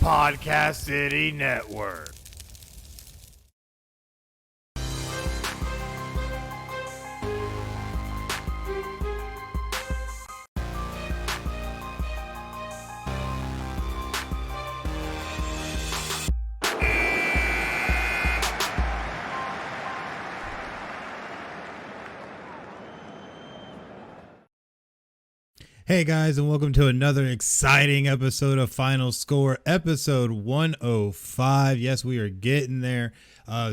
Podcast City Network. Hey guys, and welcome to another exciting episode of Final Score, episode 105. Yes, we are getting there.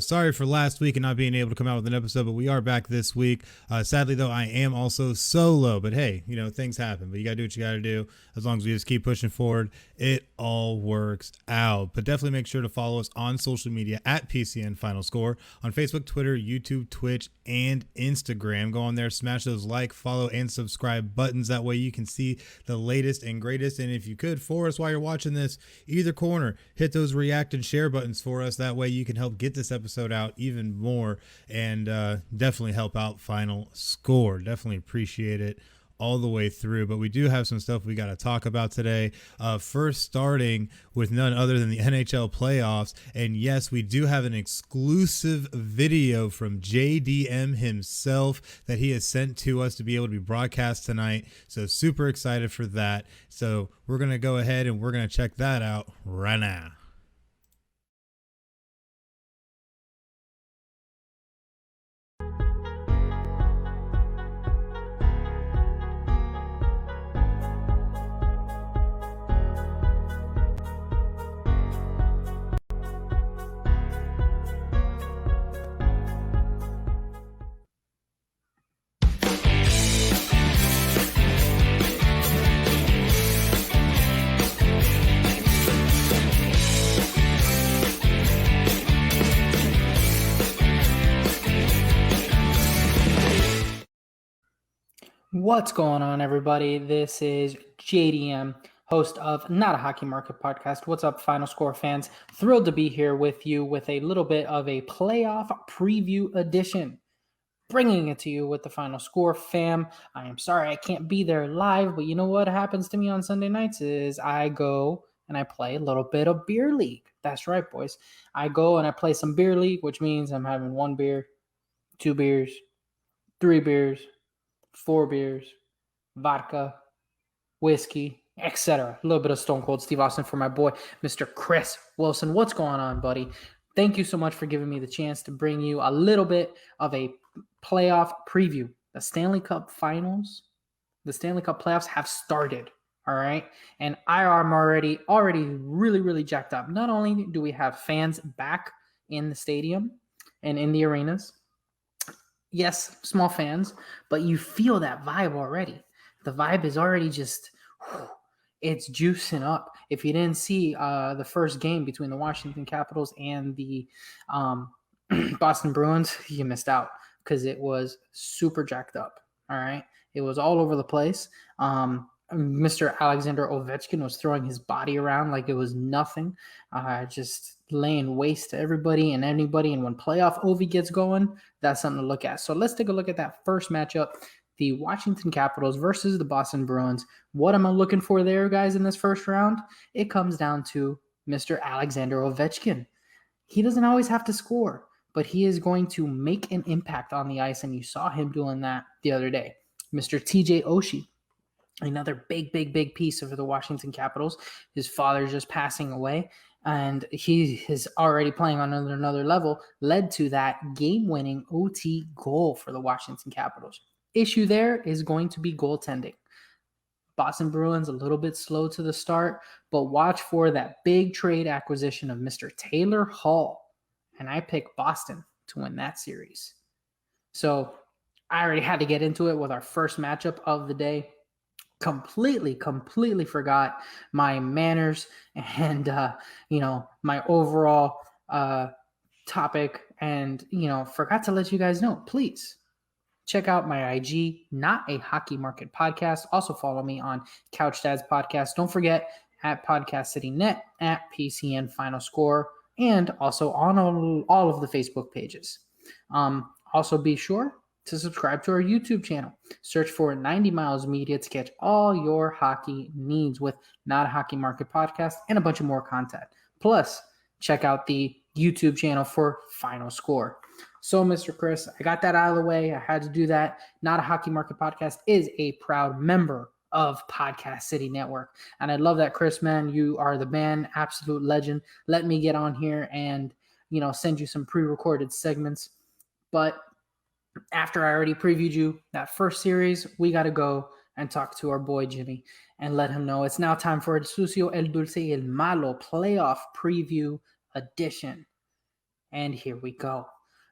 Sorry for last week and not being able to come out with an episode, but we are back this week. Sadly, though, I am also solo, but hey, you know, things happen, but you got to do what you got to do. As long as we just keep pushing forward, it all works out. But definitely make sure to follow us on social media at PCN Final Score on Facebook, Twitter, YouTube, Twitch, and Instagram. Go on there, smash those like, follow, and subscribe buttons. That way you can see the latest and greatest. And if you could, for us while you're watching this, either corner, hit those react and share buttons for us. That way you can help get this episode out even more and definitely help out Final Score. Definitely appreciate it all the way through. But we do have some stuff we got to talk about today. First, starting with none other than the NHL playoffs. And yes, we do have an exclusive video from JDM himself that he has sent to us to be able to be broadcast tonight. So super excited for that. So we're going to go ahead and we're going to check that out right now. What's going on, everybody? This is JDM, host of Not a Hockey Market Podcast. What's up, Final Score fans? Thrilled to be here with you with a little bit of a playoff preview edition, bringing it to you with the Final Score fam. I am sorry I can't be there live, but you know what happens to me on Sunday nights is I go and I play a little bit of beer league. That's right, boys. I go and I play some beer league, which means I'm having 1 beer, 2 beers, 3 beers, 4 beers, vodka, whiskey, etc. A little bit of Stone Cold Steve Austin for my boy, Mr. Chris Wilson. What's going on, buddy? Thank you so much for giving me the chance to bring you a little bit of a playoff preview. The Stanley Cup Finals, the Stanley Cup playoffs have started, all right? And I am already really, really jacked up. Not only do we have fans back in the stadium and in the arenas, yes, small fans, but you feel that vibe already. The vibe is already just, it's juicing up. If you didn't see the first game between the Washington Capitals and the Boston Bruins, you missed out because it was super jacked up, all right? It was all over the place. Mr. Alexander Ovechkin was throwing his body around like it was nothing, just laying waste to everybody and anybody. And when playoff Ovi gets going, that's something to look at. So let's take a look at that first matchup, the Washington Capitals versus the Boston Bruins. What am I looking for there, guys, in this first round? It comes down to Mr. Alexander Ovechkin. He doesn't always have to score, but he is going to make an impact on the ice, and you saw him doing that the other day. Mr. TJ Oshie, another big piece of the Washington Capitals. His father's just passing away, and he is already playing on another level, led to that game-winning OT goal for the Washington Capitals. Issue there is going to be goaltending. Boston Bruins a little bit slow to the start, but watch for that big trade acquisition of Mr. Taylor Hall, and I pick Boston to win that series. So I already had to get into it with our first matchup of the day. Completely forgot my manners and, my overall topic, and, forgot to let you guys know. Please check out my IG, Not a Hockey Market Podcast. Also follow me on Couch Dads Podcast. Don't forget at Podcast City Net, at PCN Final Score, and also on all of the Facebook pages. Also be sure to subscribe to our YouTube channel. Search for 90 Miles Media to catch all your hockey needs with Not a Hockey Market Podcast and a bunch of more content. Plus, check out the YouTube channel for Final Score. So, Mr. Chris, I got that out of the way. I had to do that. Not a Hockey Market Podcast is a proud member of Podcast City Network. And I love that, Chris, man. You are the man, absolute legend. Let me get on here and, send you some pre-recorded segments. But after I already previewed you that first series, we got to go and talk to our boy Jimmy and let him know it's now time for El Sucio, El Dulce y El Malo playoff preview edition. And here we go.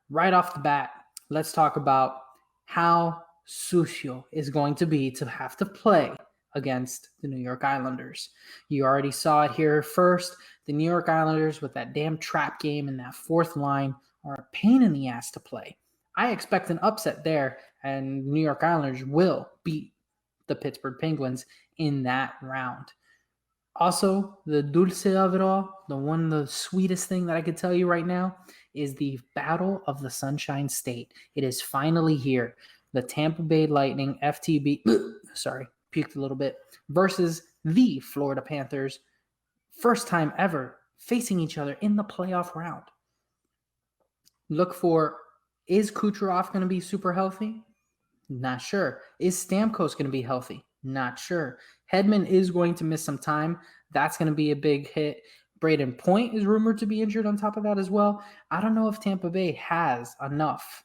Right off the bat, let's talk about how sucio is going to be to have to play against the New York Islanders. You already saw it here first. The New York Islanders with that damn trap game and that fourth line are a pain in the ass to play. I expect an upset there, and New York Islanders will beat the Pittsburgh Penguins in that round. Also, the dulce of it all, the sweetest thing that I could tell you right now is the Battle of the Sunshine State. It is finally here. The Tampa Bay Lightning, FTB, puked a little bit, versus the Florida Panthers. First time ever facing each other in the playoff round. Look for, is Kucherov going to be super healthy? Not sure. Is Stamkos going to be healthy? Not sure. Hedman is going to miss some time. That's going to be a big hit. Braden Point is rumored to be injured on top of that as well. I don't know if Tampa Bay has enough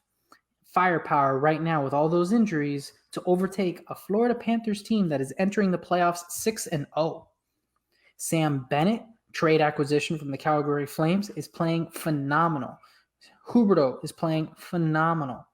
firepower right now with all those injuries to overtake a Florida Panthers team that is entering the playoffs 6-0. Sam Bennett, trade acquisition from the Calgary Flames, is playing phenomenal. Huberdeau is playing phenomenal.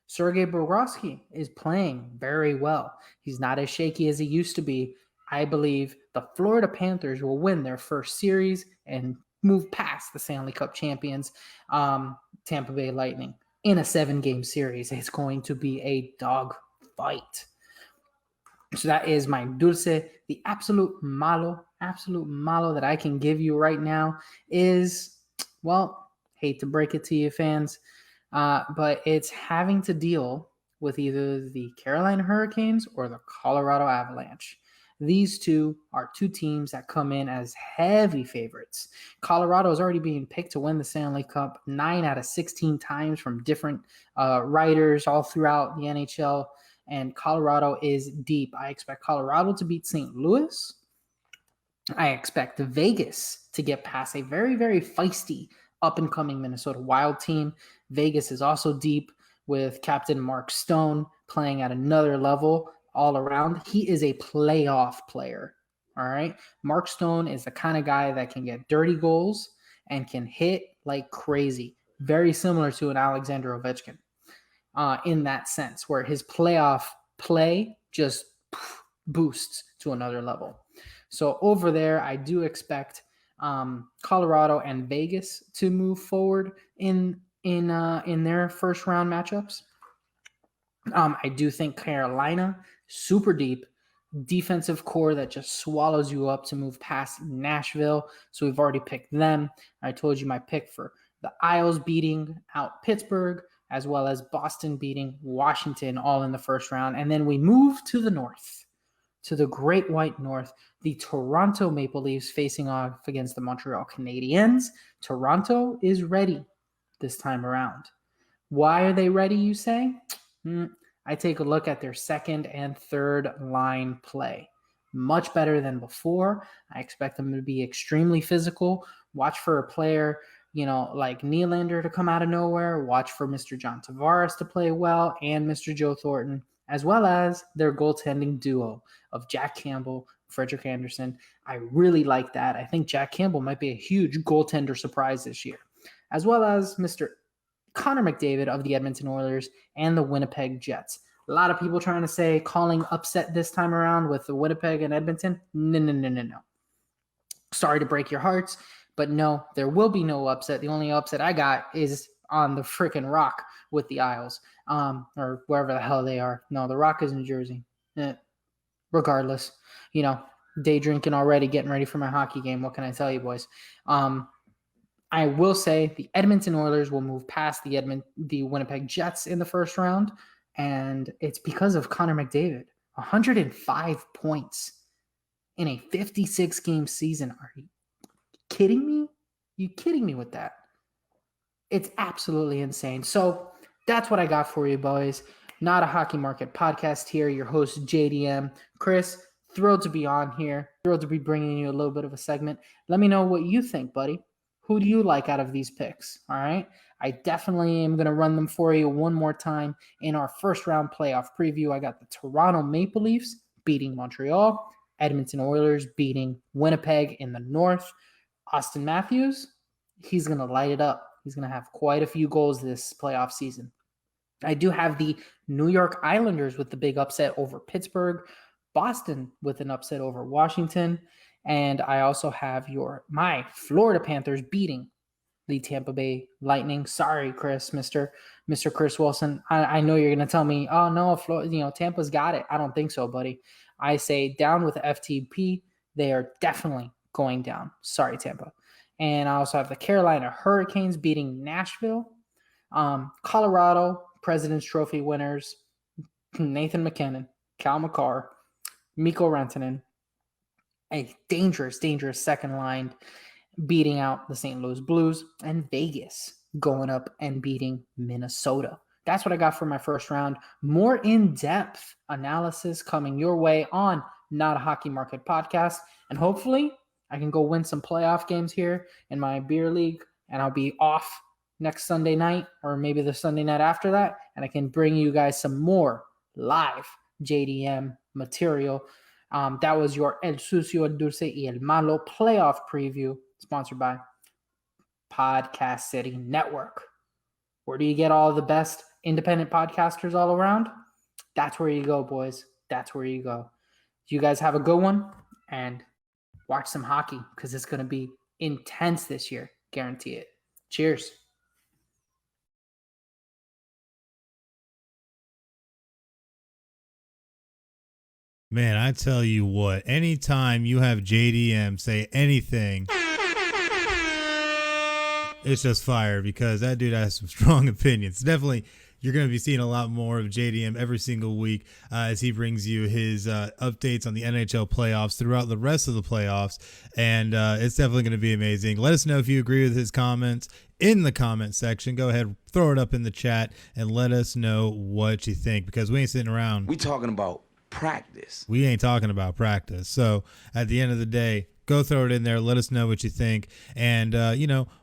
Sergei Bobrovsky is playing very well. He's not as shaky as he used to be. I believe the Florida Panthers will win their first series and move past the Stanley Cup champions, Tampa Bay Lightning, in a 7-game series. It's going to be a dog fight. So that is my dulce. The absolute malo that I can give you right now is, well, hate to break it to you fans, but it's having to deal with either the Carolina Hurricanes or the Colorado Avalanche. These two are two teams that come in as heavy favorites. Colorado is already being picked to win the Stanley Cup 9 out of 16 times from different writers all throughout the NHL, and Colorado is deep. I expect Colorado to beat St. Louis. I expect Vegas to get past a very, very feisty up-and-coming Minnesota Wild team. Vegas is also deep with Captain Mark Stone playing at another level all around. He is a playoff player, all right? Mark Stone is the kind of guy that can get dirty goals and can hit like crazy. Very similar to an Alexander Ovechkin in that sense, where his playoff play just boosts to another level. So over there, I do expect Colorado and Vegas to move forward in their first round matchups. I do think Carolina, super deep, defensive core that just swallows you up to move past Nashville. So we've already picked them. I told you my pick for the Isles beating out Pittsburgh, as well as Boston beating Washington, all in the first round. And then we move to the north, to the Great White North, the Toronto Maple Leafs facing off against the Montreal Canadiens. Toronto is ready this time around. Why are they ready, you say? I take a look at their second and third line play. Much better than before. I expect them to be extremely physical. Watch for a player, like Nylander to come out of nowhere. Watch for Mr. John Tavares to play well and Mr. Joe Thornton, as well as their goaltending duo of Jack Campbell, Frederik Andersen. I really like that. I think Jack Campbell might be a huge goaltender surprise this year, as well as Mr. Connor McDavid of the Edmonton Oilers and the Winnipeg Jets. A lot of people trying to say calling upset this time around with the Winnipeg and Edmonton. No. Sorry to break your hearts, but no, there will be no upset. The only upset I got is on the freaking Rock with the Isles, or wherever the hell they are. No, the Rock is New Jersey. Regardless, day drinking already, getting ready for my hockey game. What can I tell you, boys? I will say the Edmonton Oilers will move past the Winnipeg Jets in the first round. And it's because of Connor McDavid. 105 points in a 56-game season. Are you kidding me? You kidding me with that? It's absolutely insane. So that's what I got for you, boys. Not a Hockey Market podcast here. Your host, JDM. Chris, thrilled to be on here. Thrilled to be bringing you a little bit of a segment. Let me know what you think, buddy. Who do you like out of these picks? All right. I definitely am going to run them for you one more time in our first round playoff preview. I got the Toronto Maple Leafs beating Montreal, Edmonton Oilers beating Winnipeg in the North. Austin Matthews, he's going to light it up. He's going to have quite a few goals this playoff season. I do have the New York Islanders with the big upset over Pittsburgh, Boston with an upset over Washington, and I also have my Florida Panthers beating the Tampa Bay Lightning. Sorry, Chris, Mr. Chris Wilson. I know you're going to tell me, oh, no, Tampa's got it. I don't think so, buddy. I say down with FTP. They are definitely going down. Sorry, Tampa. And I also have the Carolina Hurricanes beating Nashville. Colorado President's Trophy winners, Nathan McKinnon, Cal McCarr, Mikko Rantanen, a dangerous second line beating out the St. Louis Blues, and Vegas going up and beating Minnesota. That's what I got for my first round. More in-depth analysis coming your way on Not a Hockey Market podcast. And hopefully I can go win some playoff games here in my beer league, and I'll be off next Sunday night or maybe the Sunday night after that, and I can bring you guys some more live JDM material. That was your El Sucio, El Dulce y El Malo playoff preview, sponsored by Podcast City Network. Where do you get all the best independent podcasters all around? That's where you go, boys. That's where you go. You guys have a good one, and watch some hockey because it's going to be intense this year. Guarantee it. Cheers. Man, I tell you what, anytime you have JDM say anything, it's just fire, because that dude has some strong opinions. Definitely, you're going to be seeing a lot more of JDM every single week as he brings you his updates on the NHL playoffs throughout the rest of the playoffs. And it's definitely going to be amazing. Let us know if you agree with his comments in the comment section. Go ahead, throw it up in the chat and let us know what you think, because we ain't sitting around. We talking about practice. We ain't talking about practice. So at the end of the day, go throw it in there. Let us know what you think. And,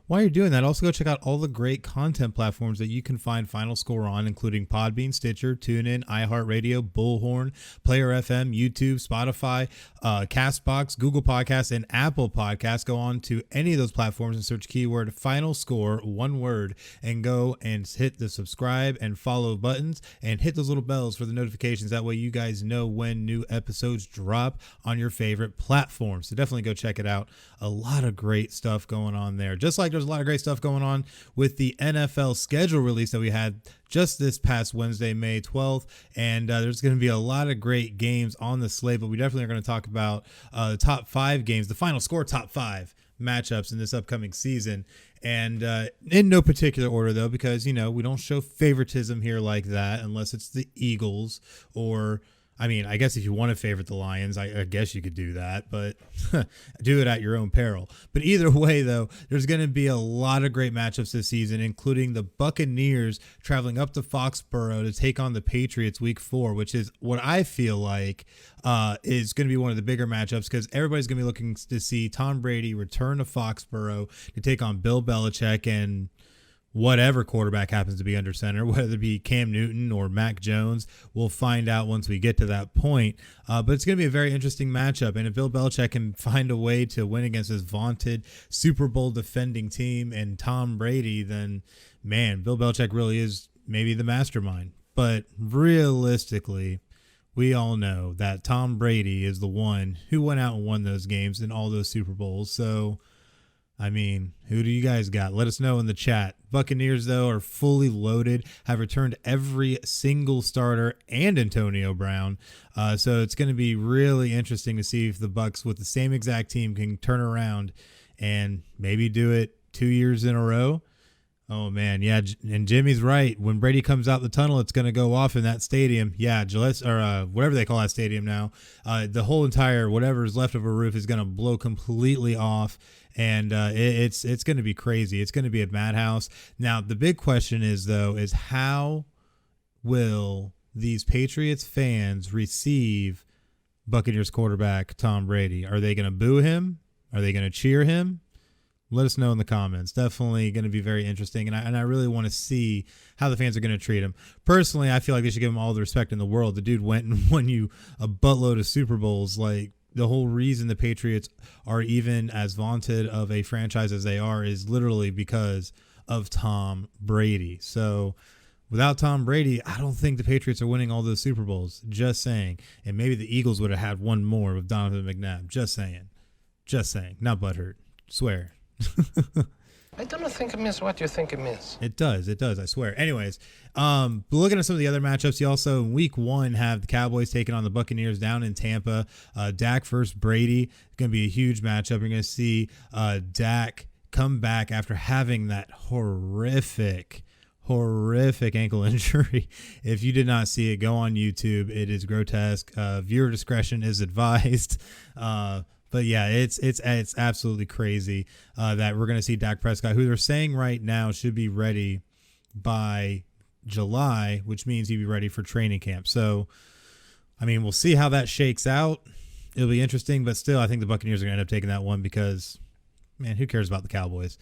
while you're doing that, also go check out all the great content platforms that you can find Final Score on, including Podbean, Stitcher, TuneIn, iHeartRadio, Bullhorn, Player FM, YouTube, Spotify, Castbox, Google Podcasts, and Apple Podcasts. Go on to any of those platforms and search keyword Final Score, one word, and go and hit the subscribe and follow buttons and hit those little bells for the notifications. That way you guys know when new episodes drop on your favorite platform. So definitely go check it out. A lot of great stuff going on there. Just like there's a lot of great stuff going on with the NFL schedule release that we had just this past Wednesday, May 12th. And there's going to be a lot of great games on the slate, but we definitely are going to talk about the top 5 games, the Final Score top 5 matchups in this upcoming season. And in no particular order, though, because, we don't show favoritism here like that unless it's the Eagles or, I guess if you want to favorite the Lions, I guess you could do that, but do it at your own peril. But either way, though, there's going to be a lot of great matchups this season, including the Buccaneers traveling up to Foxborough to take on the Patriots week 4, which is what I feel like is going to be one of the bigger matchups, because everybody's going to be looking to see Tom Brady return to Foxborough to take on Bill Belichick and whatever quarterback happens to be under center, whether it be Cam Newton or Mac Jones. We'll find out once we get to that point. But it's going to be a very interesting matchup. And if Bill Belichick can find a way to win against his vaunted Super Bowl defending team and Tom Brady, then, man, Bill Belichick really is maybe the mastermind. But realistically, we all know that Tom Brady is the one who went out and won those games and all those Super Bowls. So, who do you guys got? Let us know in the chat. Buccaneers, though, are fully loaded, have returned every single starter and Antonio Brown. So it's going to be really interesting to see if the Bucs with the same exact team can turn around and maybe do it 2 years in a row. Oh man, yeah, and Jimmy's right. When Brady comes out the tunnel, it's going to go off in that stadium. Yeah, Gillette or whatever they call that stadium now. The whole entire whatever's left of a roof is going to blow completely off, and it's going to be crazy. It's going to be a madhouse. Now the big question is how will these Patriots fans receive Buccaneers quarterback Tom Brady? Are they going to boo him? Are they going to cheer him? Let us know in the comments. Definitely going to be very interesting, and I really want to see how the fans are going to treat him. Personally, I feel like they should give him all the respect in the world. The dude went and won you a buttload of Super Bowls. Like, the whole reason the Patriots are even as vaunted of a franchise as they are is literally because of Tom Brady. So without Tom Brady, I don't think the Patriots are winning all those Super Bowls. Just saying. And maybe the Eagles would have had one more with Donovan McNabb. Just saying. Not butthurt. Swear. I don't think it means what you think it means. It does, I swear. Anyways, looking at some of the other matchups, you also in week 1 have the Cowboys taking on the Buccaneers down in Tampa. Dak versus Brady. It's going to be a huge matchup. You're going to see Dak come back after having that horrific ankle injury. If you did not see it, go on YouTube. It is grotesque. Viewer discretion is advised. But yeah, it's absolutely crazy that we're going to see Dak Prescott, who they're saying right now should be ready by July, which means he'd be ready for training camp. So, I mean, we'll see how that shakes out. It'll be interesting, but still, I think the Buccaneers are going to end up taking that one because, man, who cares about the Cowboys?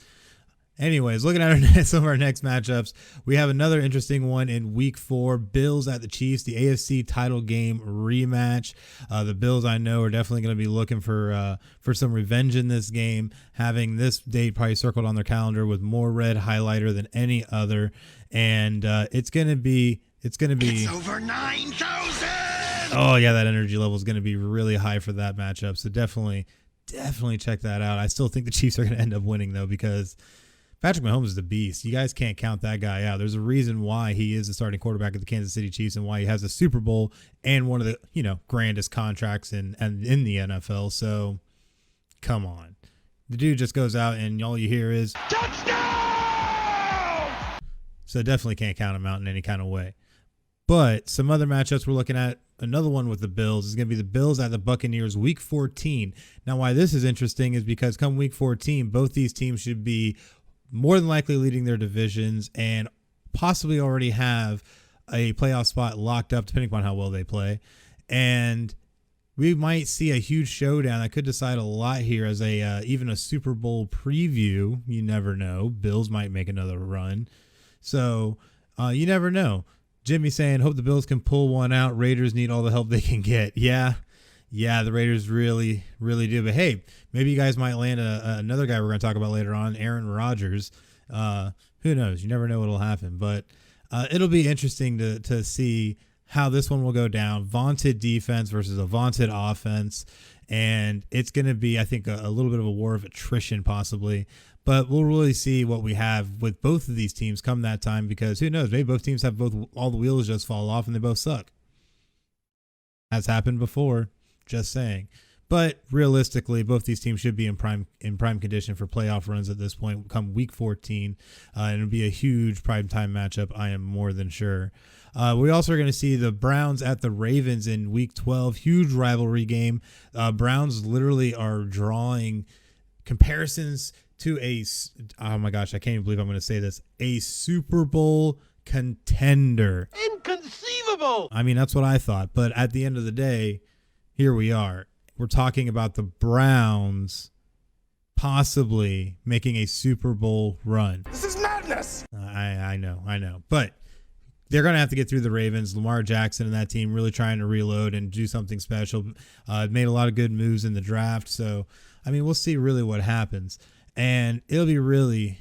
Anyways, looking at some of our next matchups, we have another interesting one in week 4, Bills at the Chiefs, the AFC title game rematch. The Bills, I know, are definitely going to be looking for some revenge in this game, having this date probably circled on their calendar with more red highlighter than any other. And it's over 9,000. Oh yeah, that energy level is going to be really high for that matchup. So definitely check that out. I still think the Chiefs are going to end up winning though, because Patrick Mahomes is the beast. You guys can't count that guy out. There's a reason why he is the starting quarterback of the Kansas City Chiefs and why he has a Super Bowl and one of the, grandest contracts in the NFL. So come on. The dude just goes out and all you hear is touchdown. So definitely can't count him out in any kind of way. But some other matchups we're looking at, another one with the Bills is going to be the Bills at the Buccaneers week 14. Now, why this is interesting is because come week 14, both these teams should be more than likely leading their divisions and possibly already have a playoff spot locked up, depending upon how well they play. And we might see a huge showdown that could decide a lot here as even a Super Bowl preview. You never know. Bills might make another run. So you never know. Jimmy saying, hope the Bills can pull one out. Raiders need all the help they can get. Yeah, the Raiders really, really do. But hey, maybe you guys might land another guy we're going to talk about later on, Aaron Rodgers. Who knows? You never know what'll happen. But it'll be interesting to see how this one will go down. Vaunted defense versus a vaunted offense. And it's going to be, I think, a little bit of a war of attrition possibly. But we'll really see what we have with both of these teams come that time, because who knows? Maybe both teams have all the wheels just fall off and they both suck. Has happened before. Just saying. But realistically, both these teams should be in prime condition for playoff runs at this point come week 14. And it'll be a huge primetime matchup, I am more than sure. We also are going to see the Browns at the Ravens in week 12. Huge rivalry game. Browns literally are drawing comparisons to oh my gosh, I can't even believe I'm going to say this, a Super Bowl contender. Inconceivable! I mean, that's what I thought. But at the end of the day, here we are. We're talking about the Browns possibly making a Super Bowl run. This is madness! I know. But they're going to have to get through the Ravens. Lamar Jackson and that team really trying to reload and do something special. Made a lot of good moves in the draft. So, I mean, we'll see really what happens. And it'll be really,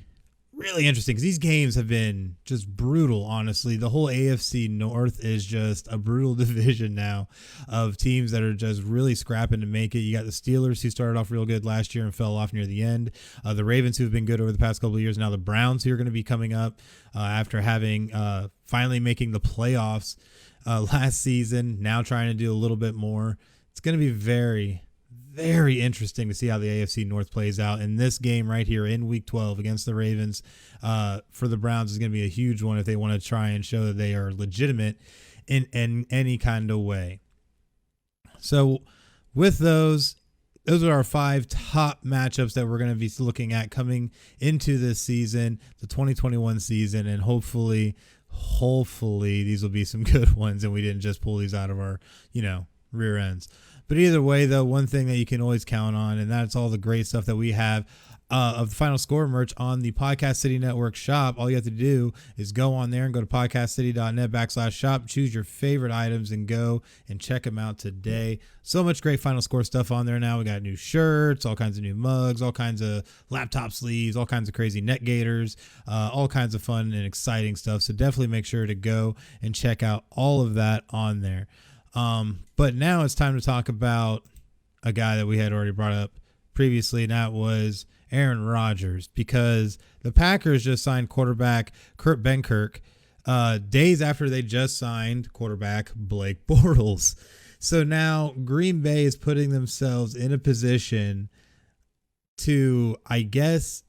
really interesting because these games have been just brutal, honestly. The whole AFC North is just a brutal division now of teams that are just really scrapping to make it. You got the Steelers, who started off real good last year and fell off near the end. The Ravens, who have been good over the past couple of years. Now the Browns, who are going to be coming up after having finally making the playoffs last season, now trying to do a little bit more. It's going to be very, very interesting to see how the AFC North plays out. And this game right here in Week 12 against the Ravens for the Browns is going to be a huge one if they want to try and show that they are legitimate in any kind of way. So with those are our 5 top matchups that we're going to be looking at coming into this season, the 2021 season, and hopefully these will be some good ones and we didn't just pull these out of our, rear ends. But either way, though, one thing that you can always count on, and that's all the great stuff that we have of the Final Score merch on the Podcast City Network shop. All you have to do is go on there and go to podcastcity.net/shop, choose your favorite items, and go and check them out today. So much great Final Score stuff on there now. We got new shirts, all kinds of new mugs, all kinds of laptop sleeves, all kinds of crazy net gaiters, all kinds of fun and exciting stuff. So definitely make sure to go and check out all of that on there. But now it's time to talk about a guy that we had already brought up previously, and that was Aaron Rodgers, because the Packers just signed quarterback Kurt Benkirk days after they just signed quarterback Blake Bortles. So now Green Bay is putting themselves in a position to, I guess,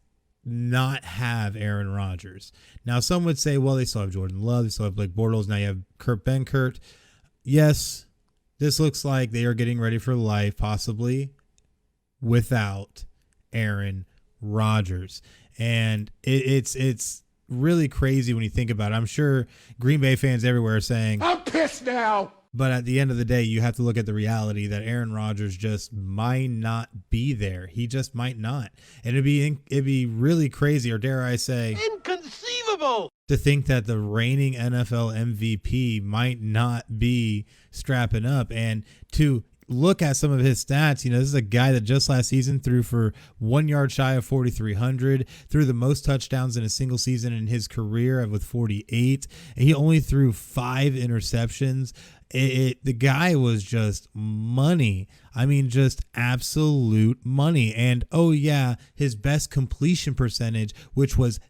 not have Aaron Rodgers. Now, some would say, well, they still have Jordan Love, they still have Blake Bortles, now you have Kurt Benkert. Yes, this looks like they are getting ready for life, possibly without Aaron Rodgers. And it's really crazy when you think about it. I'm sure Green Bay fans everywhere are saying, I'm pissed now. But at the end of the day, you have to look at the reality that Aaron Rodgers just might not be there. He just might not. And it'd be really crazy, or dare I say, Inconceivable. to think that the reigning NFL MVP might not be strapping up. And to look at some of his stats, this is a guy that just last season threw for 1 yard shy of 4,300, threw the most touchdowns in a single season in his career with 48, and he only threw 5 interceptions. The guy was just money. I mean, just absolute money. And oh yeah, his best completion percentage, which was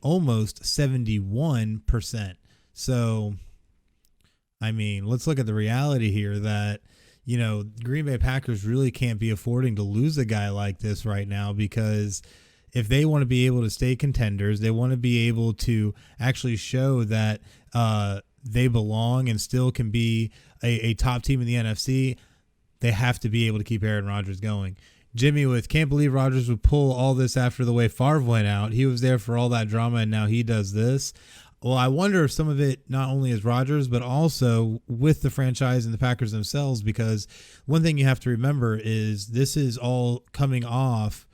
almost 71%. So, I mean, let's look at the reality here that, Green Bay Packers really can't be affording to lose a guy like this right now, because if they want to be able to stay contenders, they want to be able to actually show that they belong and still can be a top team in the NFC, they have to be able to keep Aaron Rodgers going. Jimmy can't believe Rodgers would pull all this after the way Favre went out. He was there for all that drama, and now he does this. Well, I wonder if some of it not only is Rodgers, but also with the franchise and the Packers themselves, because one thing you have to remember is this is all coming off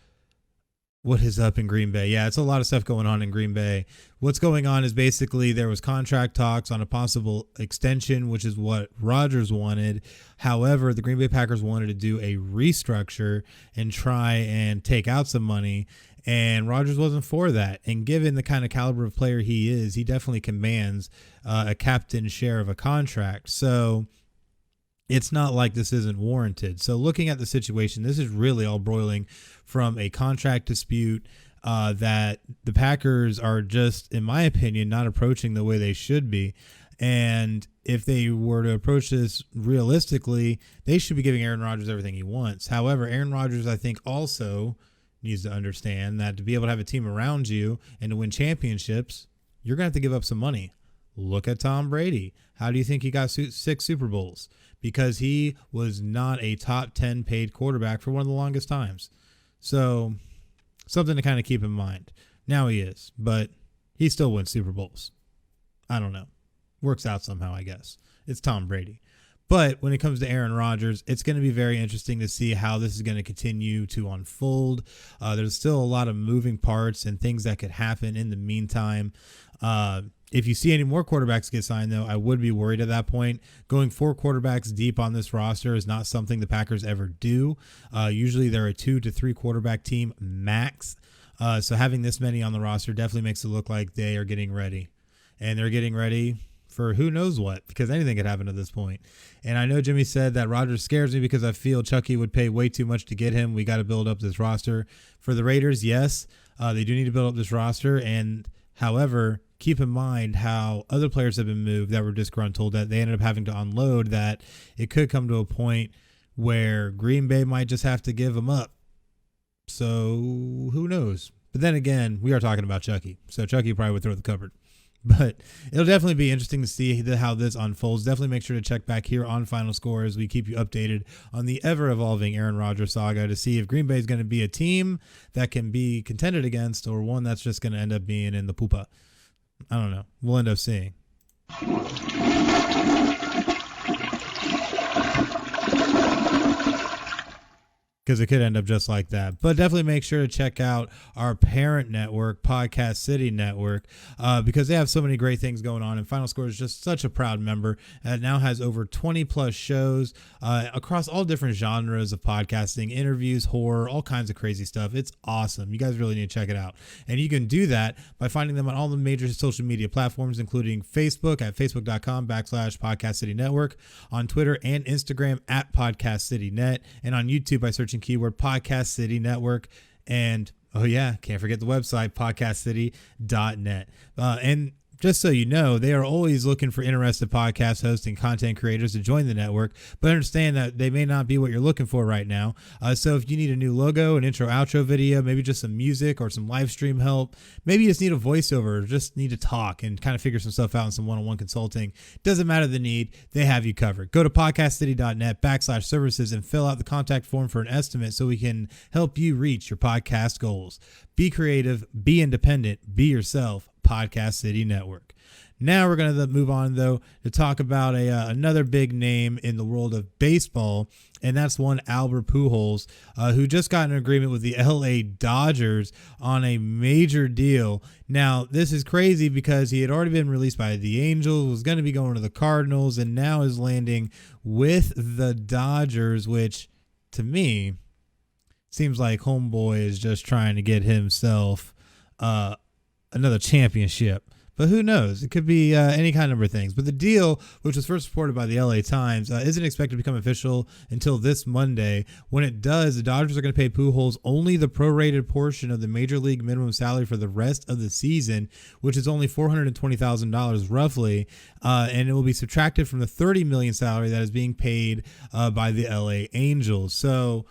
what is up in Green Bay. Yeah, it's a lot of stuff going on in Green Bay. What's going on is basically there was contract talks on a possible extension, which is what Rodgers wanted. However, the Green Bay Packers wanted to do a restructure and try and take out some money, and Rodgers wasn't for that. And given the kind of caliber of player he is, he definitely commands a captain share of a contract. So it's not like this isn't warranted. So looking at the situation, this is really all broiling from a contract dispute that the Packers are just, in my opinion, not approaching the way they should be. And if they were to approach this realistically, they should be giving Aaron Rodgers everything he wants. However, Aaron Rodgers, I think, also needs to understand that to be able to have a team around you and to win championships, you're going to have to give up some money. Look at Tom Brady. How do you think he got 6 Super Bowls? Because he was not a top 10 paid quarterback for one of the longest times. So something to kind of keep in mind. Now he is, but he still wins Super Bowls. I don't know. Works out somehow, I guess. It's Tom Brady. But when it comes to Aaron Rodgers, it's going to be very interesting to see how this is going to continue to unfold. There's still a lot of moving parts and things that could happen in the meantime. If you see any more quarterbacks get signed, though, I would be worried at that point. Going 4 quarterbacks deep on this roster is not something the Packers ever do. Usually they're a 2 to 3 quarterback team max. So having this many on the roster definitely makes it look like they are getting ready. And they're getting ready for who knows what, because anything could happen at this point. And I know Jimmy said that Rodgers scares me because I feel Chucky would pay way too much to get him. We got to build up this roster. For the Raiders, yes, they do need to build up this roster. And however, keep in mind how other players have been moved that were disgruntled, that they ended up having to unload, that it could come to a point where Green Bay might just have to give him up. So who knows? But then again, we are talking about Chucky. So Chucky probably would throw the cupboard. But it'll definitely be interesting to see how this unfolds. Definitely make sure to check back here on Final Score as we keep you updated on the ever-evolving Aaron Rodgers saga to see if Green Bay is going to be a team that can be contended against or one that's just going to end up being in the poopa. I don't know. We'll end up seeing. Because it could end up just like that. But definitely make sure to check out our parent network, Podcast City Network, because they have so many great things going on. And Final Score is just such a proud member. It now has over 20 plus shows across all different genres of podcasting, interviews, horror, all kinds of crazy stuff. It's awesome. You guys really need to check it out. And you can do that by finding them on all the major social media platforms, including Facebook at facebook.com/Podcast City Network, on Twitter and Instagram at Podcast City Net, and on YouTube by searching keyword Podcast City Network. And oh yeah, can't forget the website podcastcity.net. And just so you know, they are always looking for interested podcast hosts and content creators to join the network, but understand that they may not be what you're looking for right now. So if you need a new logo, an intro outro video, maybe just some music or some live stream help, maybe you just need a voiceover or just need to talk and kind of figure some stuff out in some one-on-one consulting, doesn't matter the need, they have you covered. Go to podcastcity.net/services and fill out the contact form for an estimate so we can help you reach your podcast goals. Be creative, be independent, be yourself. Podcast City Network. Now we're going to move on, though, to talk about another big name in the world of baseball, and that's one Albert Pujols, who just got an agreement with the LA Dodgers on a major deal. Now, this is crazy because he had already been released by the Angels, was going to be going to the Cardinals, and now is landing with the Dodgers, which, to me, seems like homeboy is just trying to get himself another championship, but who knows? It could be any kind of number of things. But the deal, which was first reported by the LA Times, isn't expected to become official until this Monday. When it does, the Dodgers are going to pay Pujols only the prorated portion of the major league minimum salary for the rest of the season, which is only $420,000 roughly, and it will be subtracted from the $30 million salary that is being paid by the LA Angels. So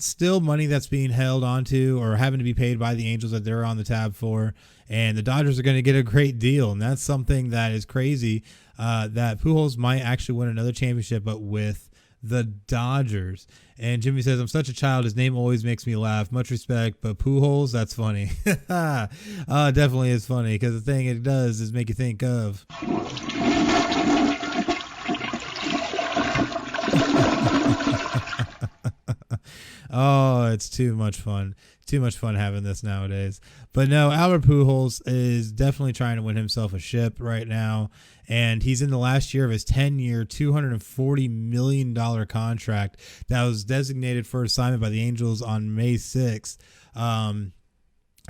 still money that's being held onto or having to be paid by the Angels that they're on the tab for, and the Dodgers are going to get a great deal. And that's something that is crazy, that Pujols might actually win another championship, but with the Dodgers. And Jimmy says, I'm such a child, his name always makes me laugh, much respect, but Pujols, that's funny. Definitely is funny, because the thing it does is make you think of oh, it's too much fun. Too much fun having this nowadays. But no, Albert Pujols is definitely trying to win himself a ship right now. And he's in the last year of his 10-year, $240 million contract that was designated for assignment by the Angels on May 6th.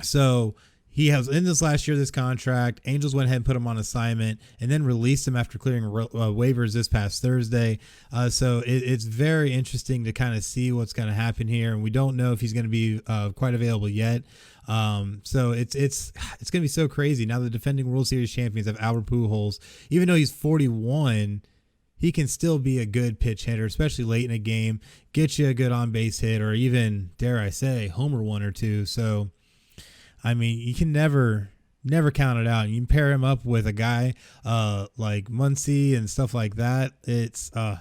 So he has in this last year, this contract, Angels went ahead and put him on assignment and then released him after clearing waivers this past Thursday. So it's very interesting to kind of see what's going to happen here. And we don't know if he's going to be quite available yet. So it's going to be so crazy. Now the defending World Series champions of Albert Pujols, even though he's 41, he can still be a good pitch hitter, especially late in a game, get you a good on base hit, or even, dare I say, homer one or two. So, I mean, you can never count it out. You can pair him up with a guy like Muncy and stuff like that. It's going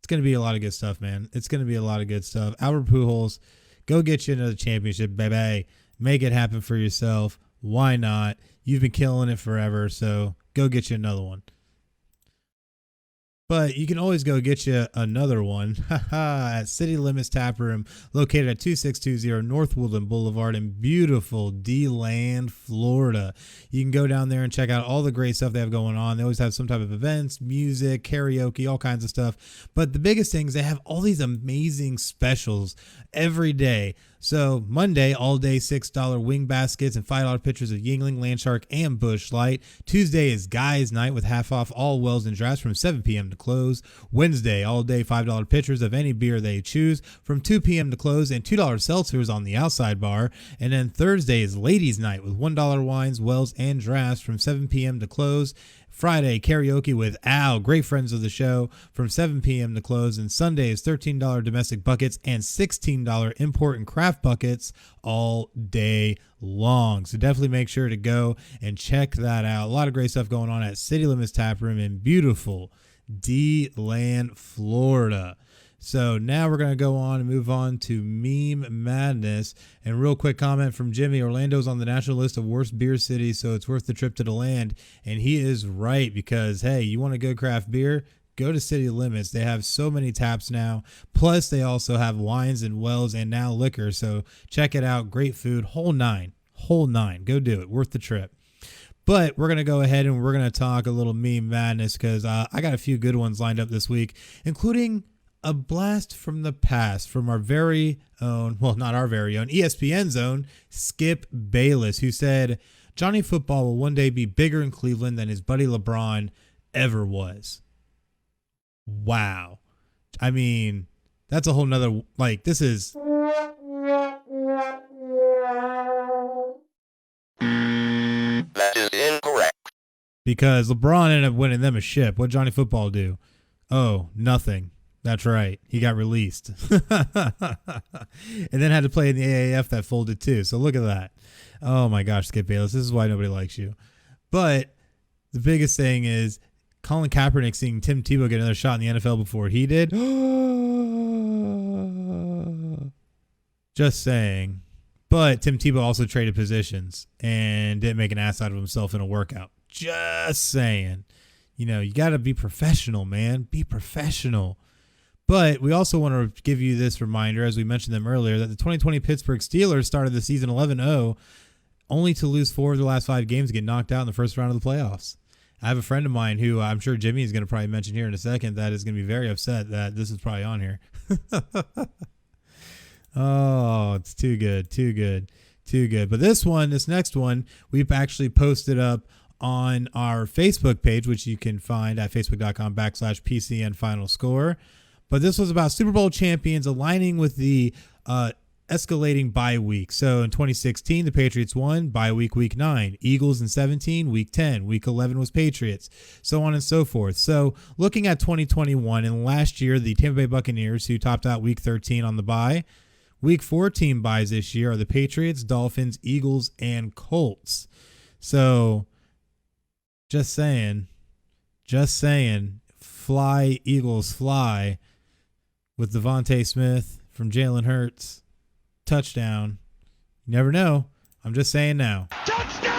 to be a lot of good stuff, man. It's going to be a lot of good stuff. Albert Pujols, go get you another championship, baby. Make it happen for yourself. Why not? You've been killing it forever, so go get you another one. But you can always go get you another one at City Limits Tap Room, located at 2620 North Woodland Boulevard in beautiful D-Land, Florida. You can go down there and check out all the great stuff they have going on. They always have some type of events, music, karaoke, all kinds of stuff. But the biggest thing is they have all these amazing specials every day. So Monday, all day $6 wing baskets and $5 pitchers of Yingling, Landshark, and Busch Light. Tuesday is Guys Night with half off all wells and drafts from 7 p.m. to close. Wednesday, all day $5 pitchers of any beer they choose from 2 p.m. to close, and $2 seltzers on the outside bar. And then Thursday is Ladies Night with $1 wines, wells, and drafts from 7 p.m. to close. Friday, karaoke with Al, great friends of the show, from 7 p.m. to close. And Sunday is $13 domestic buckets and $16 import and craft buckets all day long. So definitely make sure to go and check that out. A lot of great stuff going on at City Limits Tap Room in beautiful D-Land, Florida. So now we're going to go on and move on to Meme Madness. And real quick comment from Jimmy. Orlando's on the national list of worst beer cities, so it's worth the trip to the land. And he is right, because, hey, you want a good craft beer? Go to City Limits. They have so many taps now. Plus, they also have wines and wells and now liquor. So check it out. Great food. Whole nine. Go do it. Worth the trip. But we're going to go ahead and we're going to talk a little Meme Madness, because I got a few good ones lined up this week, including a blast from the past from our very own, well, not our very own, ESPN's own Skip Bayless, who said Johnny Football will one day be bigger in Cleveland than his buddy LeBron ever was. Wow. I mean, that's a whole nother, like, this is. That is incorrect. Because LeBron ended up winning them a ship. What Johnny Football do? Oh, nothing. That's right. He got released. And then had to play in the AAF that folded too. So look at that. Oh my gosh, Skip Bayless. This is why nobody likes you. But the biggest thing is Colin Kaepernick seeing Tim Tebow get another shot in the NFL before he did. Just saying. But Tim Tebow also traded positions and didn't make an ass out of himself in a workout. Just saying. You know, you got to be professional, man. Be professional. But we also want to give you this reminder, as we mentioned them earlier, that the 2020 Pittsburgh Steelers started the season 11-0, only to lose 4 of their last 5 games and get knocked out in the first round of the playoffs. I have a friend of mine who I'm sure Jimmy is going to probably mention here in a second that is going to be very upset that this is probably on here. Oh, it's too good. But this next one, we've actually posted up on our Facebook page, which you can find at facebook.com/PCN Final Score. But this was about Super Bowl champions aligning with the escalating bye week. So in 2016, the Patriots won bye week 9. Eagles in 17, week 10. Week 11 was Patriots, so on and so forth. So looking at 2021, and last year, the Tampa Bay Buccaneers, who topped out week 13 on the bye. Week 14 buys this year are the Patriots, Dolphins, Eagles, and Colts. So just saying, fly, Eagles, fly. With Devontae Smith from Jalen Hurts. Touchdown. You never know. I'm just saying now. Touchdown!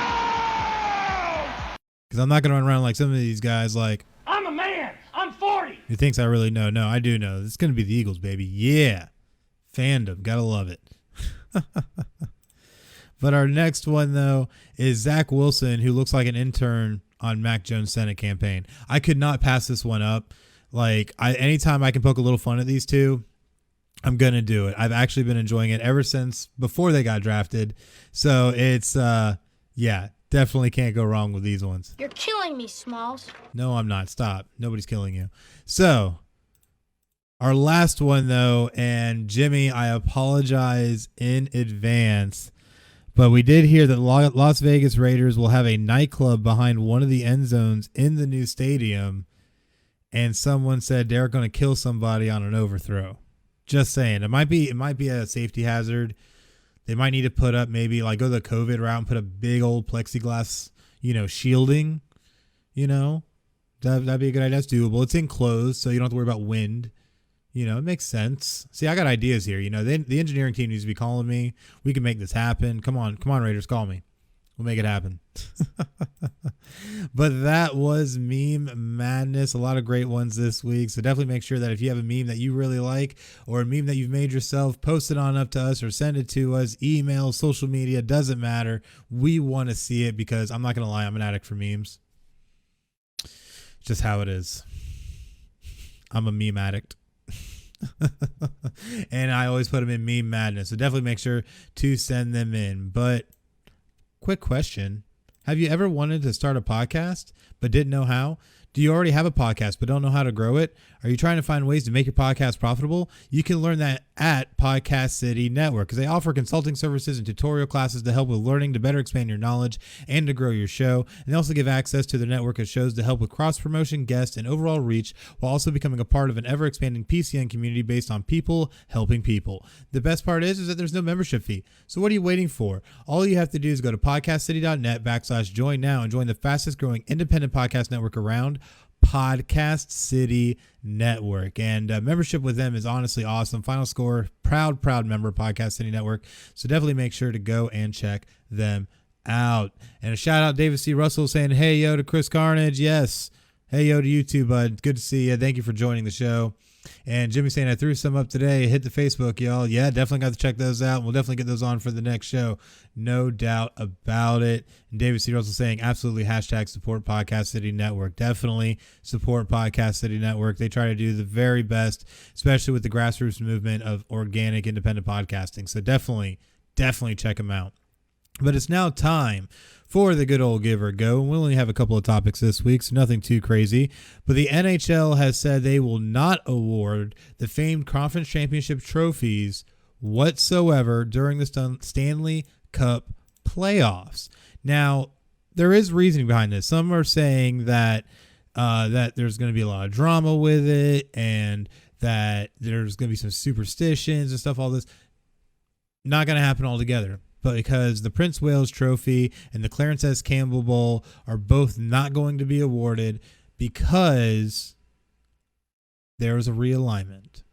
Because I'm not going to run around like some of these guys like, I'm a man. I'm 40. who thinks I really know. No, I do know. It's going to be the Eagles, baby. Yeah. Fandom. Got to love it. But our next one, though, is Zach Wilson, who looks like an intern on Mac Jones' Senate campaign. I could not pass this one up. Like, anytime I can poke a little fun at these two, I'm going to do it. I've actually been enjoying it ever since before they got drafted. So it's, yeah, definitely can't go wrong with these ones. You're killing me, Smalls. No, I'm not. Stop. Nobody's killing you. So our last one, though, and Jimmy, I apologize in advance, but we did hear that Las Vegas Raiders will have a nightclub behind one of the end zones in the new stadium. And someone said they're going to kill somebody on an overthrow. Just saying. It might be a safety hazard. They might need to put up maybe like go the COVID route and put a big old plexiglass, shielding, that'd be a good idea. That's doable. It's enclosed, so you don't have to worry about wind. It makes sense. See, I got ideas here. The engineering team needs to be calling me. We can make this happen. Come on, Raiders, call me. We'll make it happen. But that was Meme Madness. A lot of great ones this week. So definitely make sure that if you have a meme that you really like or a meme that you've made yourself, post it on up to us or send it to us. Email, social media, doesn't matter. We want to see it because I'm not going to lie, I'm an addict for memes. It's just how it is. I'm a meme addict. And I always put them in Meme Madness. So definitely make sure to send them in. But quick question. Have you ever wanted to start a podcast but didn't know how? Do you already have a podcast but don't know how to grow it? Are you trying to find ways to make your podcast profitable? You can learn that at Podcast City Network, because they offer consulting services and tutorial classes to help with learning, to better expand your knowledge, and to grow your show. And they also give access to their network of shows to help with cross-promotion, guests, and overall reach, while also becoming a part of an ever-expanding PCN community based on people helping people. The best part is that there's no membership fee. So what are you waiting for? All you have to do is go to podcastcity.net/join now and join the fastest growing independent podcast network around, Podcast City Network. And membership with them is honestly awesome. Final Score, proud member of Podcast City Network. So definitely make sure to go and check them out. And a shout out David C. Russell saying, hey yo to Chris Carnage. Yes. Hey yo to you too, bud. Good to see you. Thank you for joining the show. And Jimmy saying, I threw some up today. Hit the Facebook, y'all. Yeah, definitely got to check those out. We'll definitely get those on for the next show. No doubt about it. And David C. Russell saying, absolutely, #support Podcast City Network. Definitely support Podcast City Network. They try to do the very best, especially with the grassroots movement of organic independent podcasting. So definitely check them out. But it's now time for the good old give or go. We only have a couple of topics this week, so nothing too crazy. But the NHL has said they will not award the famed conference championship trophies whatsoever during the Stanley Cup playoffs. Now, there is reasoning behind this. Some are saying that that there's going to be a lot of drama with it, and that there's going to be some superstitions and stuff. All this not going to happen altogether. But because the Prince Wales Trophy and the Clarence S. Campbell Bowl are both not going to be awarded because there was a realignment.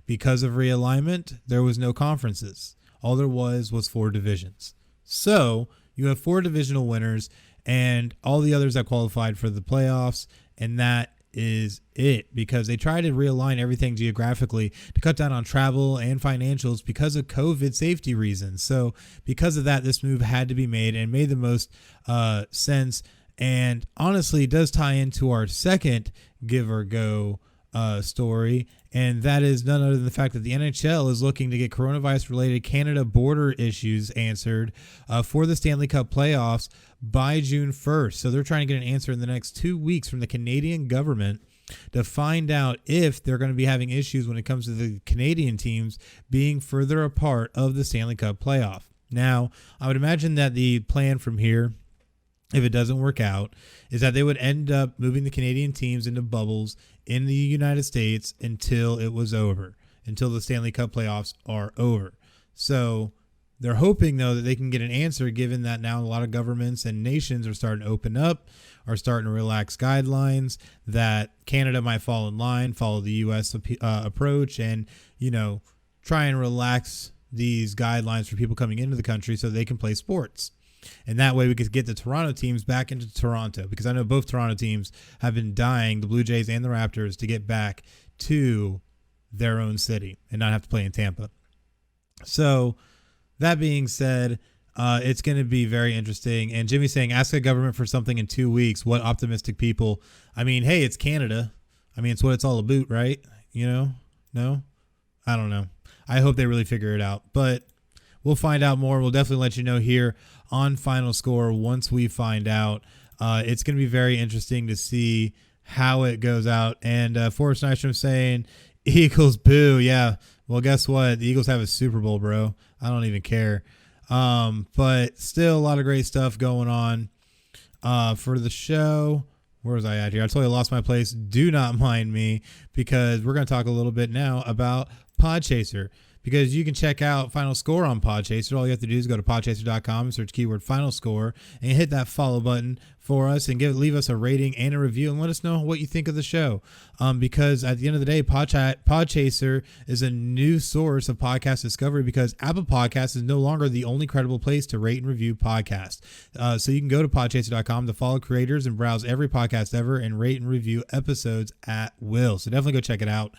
Because of realignment, there was no conferences. All there was 4 divisions. So you have 4 divisional winners and all the others that qualified for the playoffs, and that is it, because they try to realign everything geographically to cut down on travel and financials because of COVID safety reasons. So because of that, this move had to be made, and made the most sense, and honestly does tie into our second give or go story, and that is none other than the fact that the NHL is looking to get coronavirus related Canada border issues answered for the Stanley Cup playoffs by June 1st. So they're trying to get an answer in the next 2 weeks from the Canadian government to find out if they're going to be having issues when it comes to the Canadian teams being further apart of the Stanley Cup playoff. Now, I would imagine that the plan from here, if it doesn't work out, is that they would end up moving the Canadian teams into bubbles in the United States until it was over, until the Stanley Cup playoffs are over. So they're hoping, though, that they can get an answer, given that now a lot of governments and nations are starting to open up, are starting to relax guidelines, that Canada might fall in line, follow the U.S. approach, and, try and relax these guidelines for people coming into the country so they can play sports. And that way we could get the Toronto teams back into Toronto, because I know both Toronto teams have been dying, the Blue Jays and the Raptors, to get back to their own city and not have to play in Tampa. So that being said, it's going to be very interesting. And Jimmy's saying, ask the government for something in 2 weeks. What optimistic people. I mean, hey, it's Canada. I mean, it's what it's all about, right? No? I don't know. I hope they really figure it out. But we'll find out more. We'll definitely let you know here on Final Score once we find out. It's going to be very interesting to see how it goes out. And Forrest Nystrom saying, Eagles boo. Yeah. Well, guess what? The Eagles have a Super Bowl, bro. I don't even care. But still a lot of great stuff going on for the show. Where was I at here? I told you I lost my place. Do not mind me, because we're going to talk a little bit now about PodChaser, because you can check out Final Score on PodChaser. All you have to do is go to podchaser.com and search keyword Final Score and hit that follow button for us, and leave us a rating and a review, and let us know what you think of the show. Because at the end of the day, PodChaser is a new source of podcast discovery, because Apple Podcasts is no longer the only credible place to rate and review podcasts. So you can go to podchaser.com to follow creators and browse every podcast ever and rate and review episodes at will. So definitely go check it out.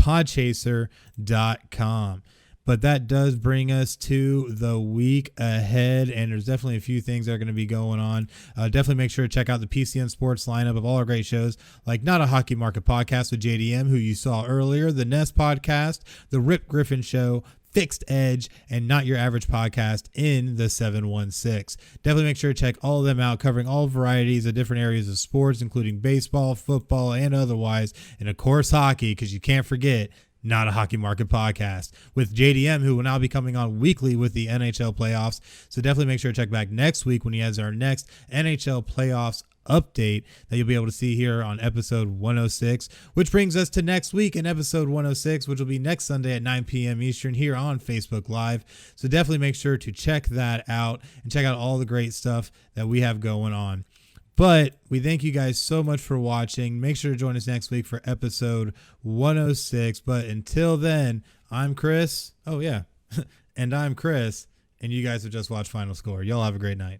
Podchaser.com. But that does bring us to the week ahead, and there's definitely a few things that are going to be going on. Definitely make sure to check out the PCN Sports lineup of all our great shows, like Not a Hockey Market Podcast with JDM, who you saw earlier, the Nest Podcast, the Rip Griffin Show, Fixed Edge, and Not Your Average Podcast in the 716. Definitely make sure to check all of them out, covering all varieties of different areas of sports, including baseball, football, and otherwise, and of course hockey, because you can't forget Not a Hockey Market Podcast with JDM, who will now be coming on weekly with the NHL Playoffs. So definitely make sure to check back next week when he has our next NHL Playoffs update that you'll be able to see here on episode 106, which brings us to next week in episode 106, which will be next Sunday at 9 p.m. Eastern here on Facebook Live. So definitely make sure to check that out and check out all the great stuff that we have going on. But we thank you guys so much for watching. Make sure to join us next week for episode 106. But until then, I'm Chris. Oh, yeah. And I'm Chris. And you guys have just watched Final Score. Y'all have a great night.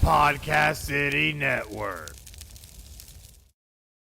Podcast City Network.